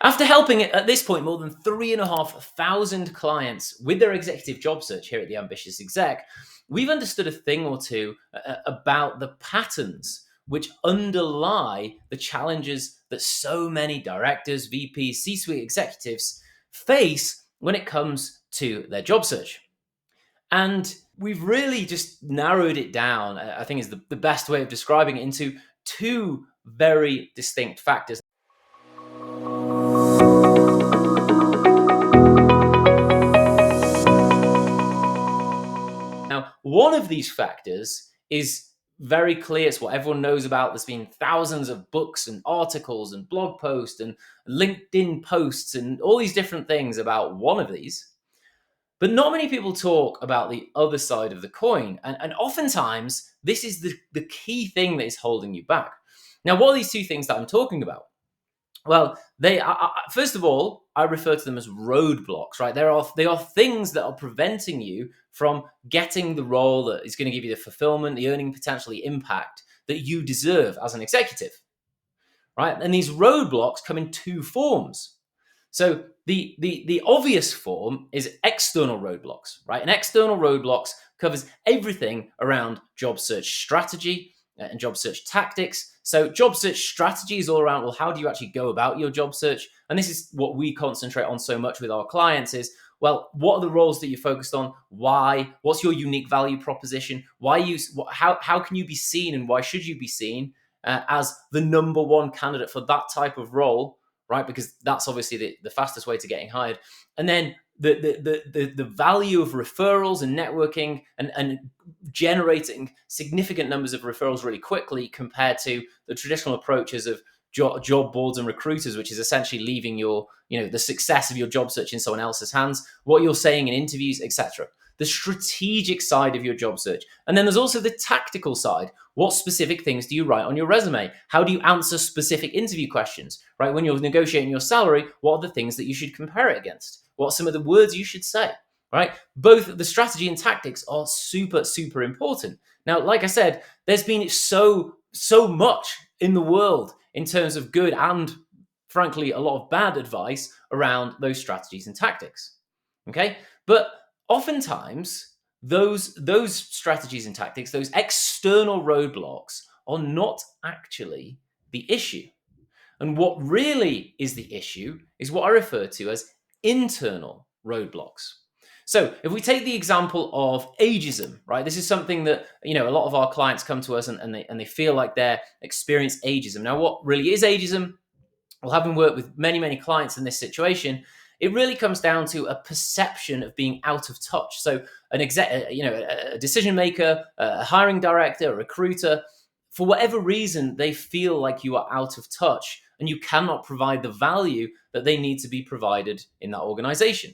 After helping at this point more than 3,500 clients with their executive job search here at the Ambitious Exec, we've understood a thing or two about the patterns which underlie the challenges that so many directors, VPs, C-suite executives face when it comes to their job search. And we've really just narrowed it down, I think is the best way of describing it, into two very distinct factors. Now, one of these factors is very clear. It's what everyone knows about. There's been thousands of books and articles and blog posts and LinkedIn posts and all these different things about one of these. But not many people talk about the other side of the coin. And oftentimes, this is the key thing that is holding you back. Now, what are these two things that I'm talking about? Well, they are, first of all, I refer to them as roadblocks, right? They are things that are preventing you from getting the role that is going to give you the fulfillment, the earning potential, the impact that you deserve as an executive, right? And these roadblocks come in two forms. So the obvious form is external roadblocks, right? And external roadblocks covers everything around job search strategy and job search tactics. So job search strategy is all around, well, how do you actually go about your job search? And this is what we concentrate on so much with our clients is, well, what are the roles that you're focused on? Why? What's your unique value proposition? How can you be seen and why should you be seen as the number one candidate for that type of role, right? Because that's obviously the fastest way to getting hired. And then the value of referrals and networking and generating significant numbers of referrals really quickly compared to the traditional approaches of job boards and recruiters, which is essentially leaving the success of your job search in someone else's hands, what you're saying in interviews, etc. The strategic side of your job search. And then there's also the tactical side. What specific things do you write on your resume? How do you answer specific interview questions, right? When you're negotiating your salary, what are the things that you should compare it against? What are some of the words you should say, right? Both the strategy and tactics are super, super important. Now, like I said, there's been so much in the world in terms of good and, frankly, a lot of bad advice around those strategies and tactics, okay? But oftentimes, those strategies and tactics, those external roadblocks, are not actually the issue. And what really is the issue is what I refer to as internal roadblocks. So if we take the example of ageism, right? This is something that, a lot of our clients come to us and they feel like they're experiencing ageism. Now, what really is ageism? Well, having worked with many, many clients in this situation, it really comes down to a perception of being out of touch. So an a decision maker, a hiring director, a recruiter, for whatever reason, they feel like you are out of touch and you cannot provide the value that they need to be provided in that organization,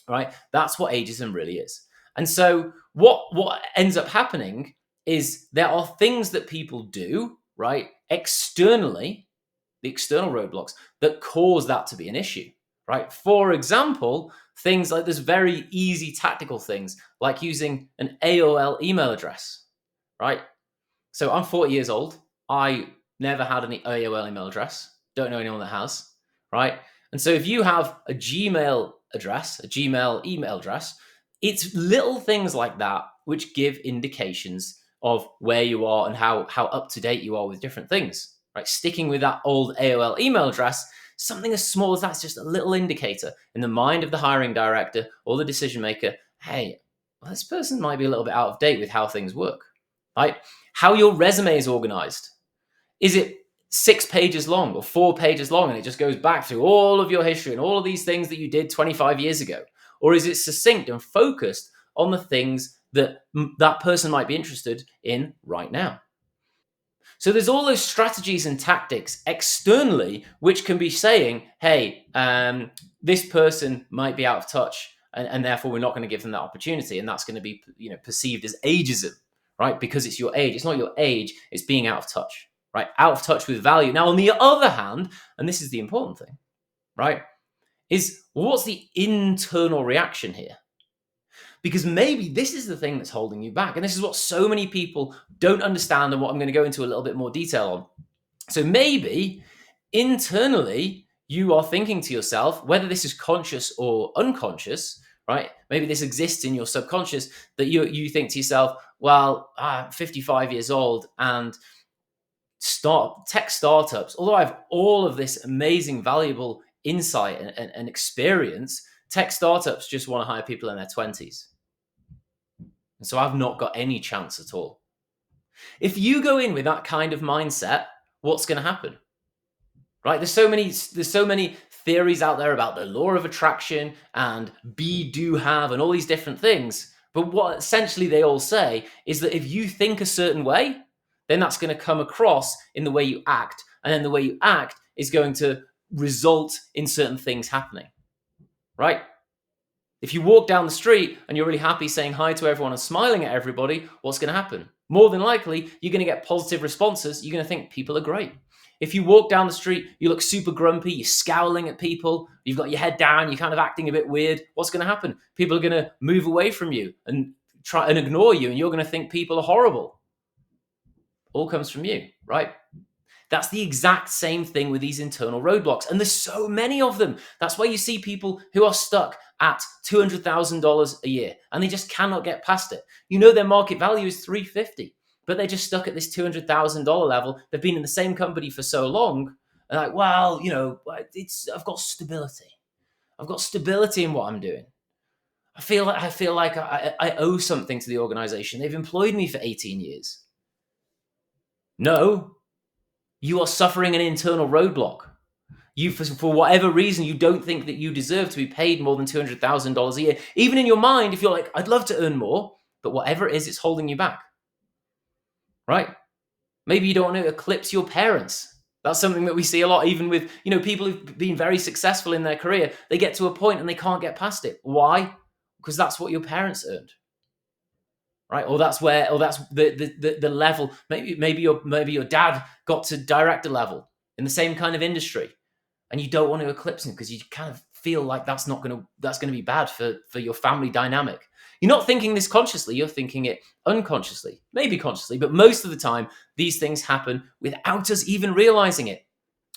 right? That's what ageism really is. And so what ends up happening is there are things that people do, right, externally, the external roadblocks that cause that to be an issue, right? For example, things like this very easy tactical things like using an AOL email address, right? So I'm 40 years old. I never had an AOL email address. Don't know anyone that has, right? And so if you have a Gmail address, a Gmail email address, it's little things like that which give indications of where you are and how up to date you are with different things, right? Sticking with that old AOL email address, something as small as that's just a little indicator in the mind of the hiring director or the decision maker. Hey, well, this person might be a little bit out of date with how things work, right? How your resume is organized. Is it 6 pages long or 4 pages long and it just goes back to all of your history and all of these things that you did 25 years ago? Or is it succinct and focused on the things that that person might be interested in right now? So there's all those strategies and tactics externally which can be saying, hey, this person might be out of touch and therefore we're not going to give them that opportunity. And that's going to be perceived as ageism, right? Because it's your age. It's not your age. It's being out of touch, right? Out of touch with value. Now, on the other hand, and this is the important thing, right, is what's the internal reaction here? Because maybe this is the thing that's holding you back. And this is what so many people don't understand and what I'm going to go into a little bit more detail on. So maybe internally, you are thinking to yourself, whether this is conscious or unconscious, right? Maybe this exists in your subconscious, that you think to yourself, well, I'm 55 years old and tech startups, although I have all of this amazing, valuable insight and experience, tech startups just want to hire people in their 20s. And so I've not got any chance at all. If you go in with that kind of mindset, what's going to happen? Right? There's so many theories out there about the law of attraction and be, do, have, and all these different things. But what essentially they all say is that if you think a certain way, then that's going to come across in the way you act. And then the way you act is going to result in certain things happening. Right? If you walk down the street and you're really happy saying hi to everyone and smiling at everybody, what's going to happen? More than likely, you're going to get positive responses. You're going to think people are great. If you walk down the street, you look super grumpy, you're scowling at people, you've got your head down, you're kind of acting a bit weird, what's going to happen? People are going to move away from you and try and ignore you, and you're going to think people are horrible. All comes from you, right? That's the exact same thing with these internal roadblocks. And there's so many of them. That's why you see people who are stuck at $200,000 a year and they just cannot get past it. You know, their market value is $350, but they're just stuck at this $200,000 level. They've been in the same company for so long. And like, well, you know, I've got stability. I've got stability in what I'm doing. I feel like I owe something to the organization. They've employed me for 18 years. No, you are suffering an internal roadblock. You, for whatever reason, you don't think that you deserve to be paid more than $200,000 a year. Even in your mind, if you're like, I'd love to earn more, but whatever it is, it's holding you back. Right? Maybe you don't want to eclipse your parents. That's something that we see a lot, even with, you know, people who've been very successful in their career. They get to a point and they can't get past it. Why? Because that's what your parents earned. Right? Or that's the level. Maybe your dad got to director level in the same kind of industry, and you don't want to eclipse him because you kind of feel like that's going to be bad for your family dynamic. You're not thinking this consciously, you're thinking it unconsciously, maybe consciously, but most of the time these things happen without us even realizing it.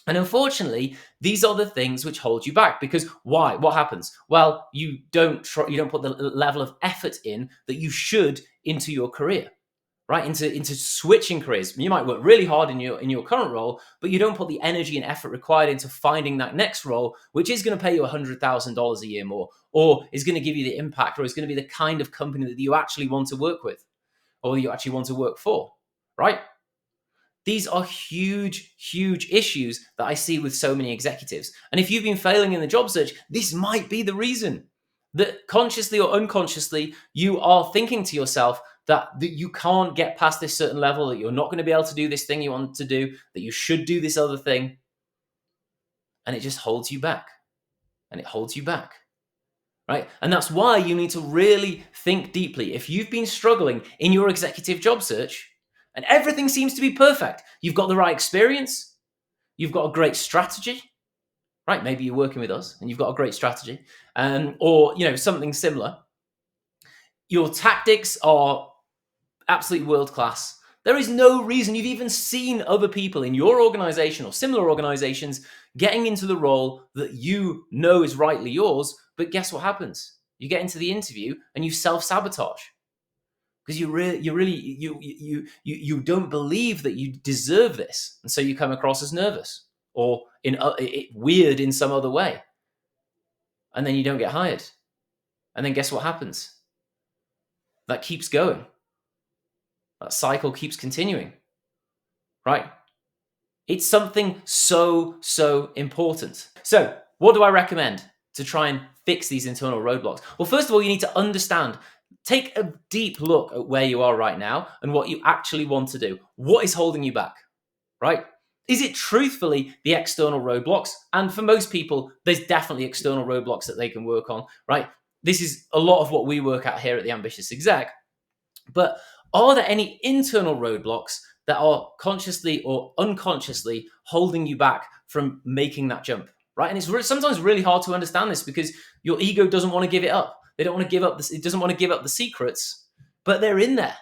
And unfortunately, these are the things which hold you back, because why? What happens? Well, you don't put the level of effort in that you should into your career. Right, into switching careers. You might work really hard in your current role, but you don't put the energy and effort required into finding that next role, which is going to pay you $100,000 a year more, or is going to give you the impact, or is going to be the kind of company that you actually want to work with, or you actually want to work for. Right? These are huge, huge issues that I see with so many executives. And if you've been failing in the job search, this might be the reason that consciously or unconsciously you are thinking to yourself that you can't get past this certain level, that you're not going to be able to do this thing you want to do, that you should do this other thing. And it just holds you back. And it holds you back. Right? And that's why you need to really think deeply. If you've been struggling in your executive job search and everything seems to be perfect, you've got the right experience, you've got a great strategy, right? Maybe you're working with us and you've got a great strategy, or something similar. Your tactics are absolutely world class. There is no reason. You've even seen other people in your organization or similar organizations getting into the role that you know is rightly yours. But guess what happens? You get into the interview and you self-sabotage because you don't believe that you deserve this, and so you come across as nervous or weird in some other way, and then you don't get hired. And then guess what happens? That keeps going. That cycle keeps continuing, right? It's something so important. So what do I recommend to try and fix these internal roadblocks? Well, first of all, you need to understand, take a deep look at where you are right now and what you actually want to do. What is holding you back, right? Is it truthfully the external roadblocks? And for most people, there's definitely external roadblocks that they can work on, right? This is a lot of what we work at here at the Ambitious Exec. But are there any internal roadblocks that are consciously or unconsciously holding you back from making that jump, right? And it's sometimes really hard to understand this because your ego doesn't want to give it up. They don't want to give up this. It doesn't want to give up the secrets, but they're in there,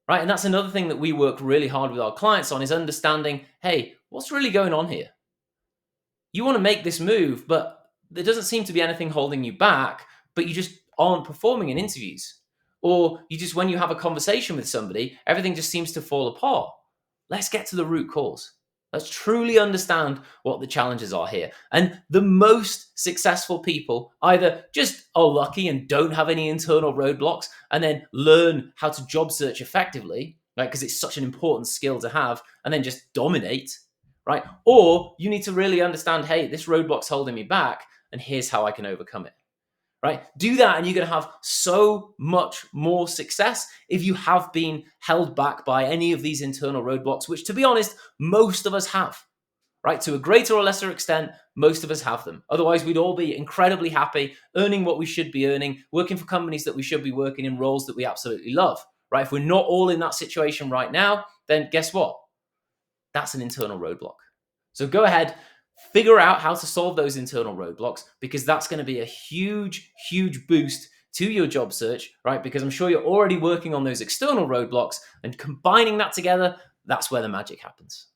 right? And that's another thing that we work really hard with our clients on, is understanding, hey, what's really going on here? You want to make this move, but there doesn't seem to be anything holding you back, but you just aren't performing in interviews. Or you just, when you have a conversation with somebody, everything just seems to fall apart. Let's get to the root cause. Let's truly understand what the challenges are here. And the most successful people either just are lucky and don't have any internal roadblocks and then learn how to job search effectively, right? Because it's such an important skill to have, and then just dominate, right? Or you need to really understand, hey, this roadblock's holding me back, and here's how I can overcome it. Right? Do that, and you're going to have so much more success if you have been held back by any of these internal roadblocks, which, to be honest, most of us have. Right? To a greater or lesser extent, most of us have them. Otherwise, we'd all be incredibly happy, earning what we should be earning, working for companies that we should be working in, roles that we absolutely love. Right? If we're not all in that situation right now, then guess what? That's an internal roadblock. So go ahead, figure out how to solve those internal roadblocks, because that's going to be a huge, huge boost to your job search, right? Because I'm sure you're already working on those external roadblocks, and combining that together, that's where the magic happens.